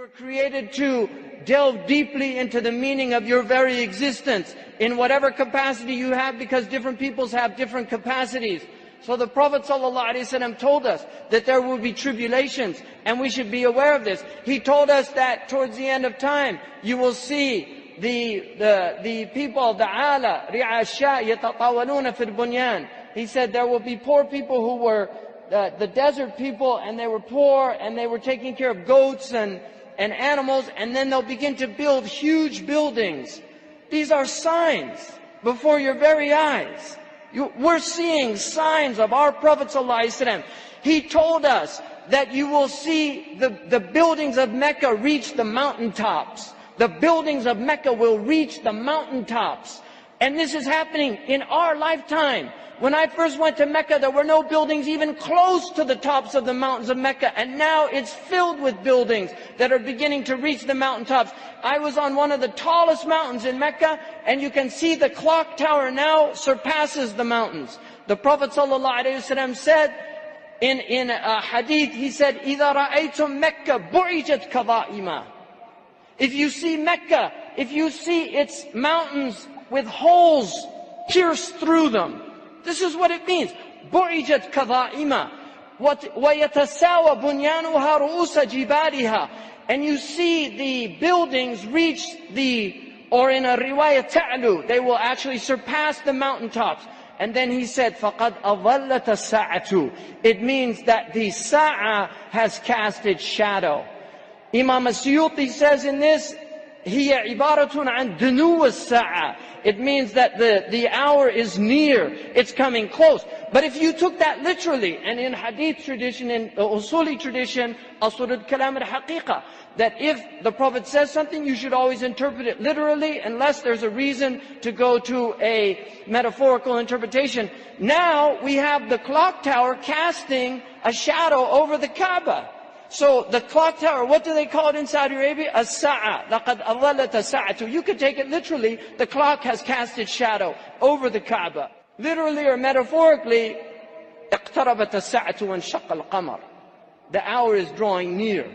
were created to delve deeply into the meaning of your very existence in whatever capacity you have, because different peoples have different capacities. So the Prophet ﷺ told us that there will be tribulations, and we should be aware of this. He told us that towards the end of time, you will see the people of the ala, ri'asha yatatawaluna fil bunyan. He said there will be poor people who were the desert people, and they were poor, and they were taking care of goats and animals, and then they'll begin to build huge buildings. These are signs before your very eyes. We're seeing signs of our Prophet ﷺ. He told us that you will see the buildings of Mecca reach the mountaintops. The buildings of Mecca will reach the mountaintops. And this is happening in our lifetime. When I first went to Mecca, there were no buildings even close to the tops of the mountains of Mecca. And now it's filled with buildings that are beginning to reach the mountaintops. I was on one of the tallest mountains in Mecca, and you can see the clock tower now surpasses the mountains. The Prophet ﷺ said in a hadith, he said, إِذَا رَأَيْتُمْ مَكَّةَ بُعِجَتْ كَضَائِمًا. If you see Mecca, if you see its mountains with holes pierced through them, this is what it means. بُعِجَتْ كَضَائِمًا وَيَتَسَاوَى بُنْيَانُهَا رُؤُوسَ جِبَالِهَا. And you see the buildings reach or in a riwayah ta'lu, they will actually surpass the mountaintops. And then he said, فَقَدْ أَظَلَّتَ السَّاعَةُ. It means that the sa'a has cast its shadow. Imam As-Suyuti says in this, هي عبارة عن دنو الساعة. It means that the hour is near, it's coming close. But if you took that literally, and in hadith tradition, in usuli tradition, asl al-kalam al-haqiqa, that if the Prophet says something, you should always interpret it literally, unless there's a reason to go to a metaphorical interpretation. Now we have the clock tower casting a shadow over the Kaaba. So the clock tower, what do they call it in Saudi Arabia? As-sa'a. لَقَدْ أَظَلَّتَ السَّاعَةُ. You could take it literally, the clock has cast its shadow over the Kaaba. Literally or metaphorically, اقْتَرَبَتَ السَّاعَةُ وَانشَقَّ الْقَمَرُ. The hour is drawing near.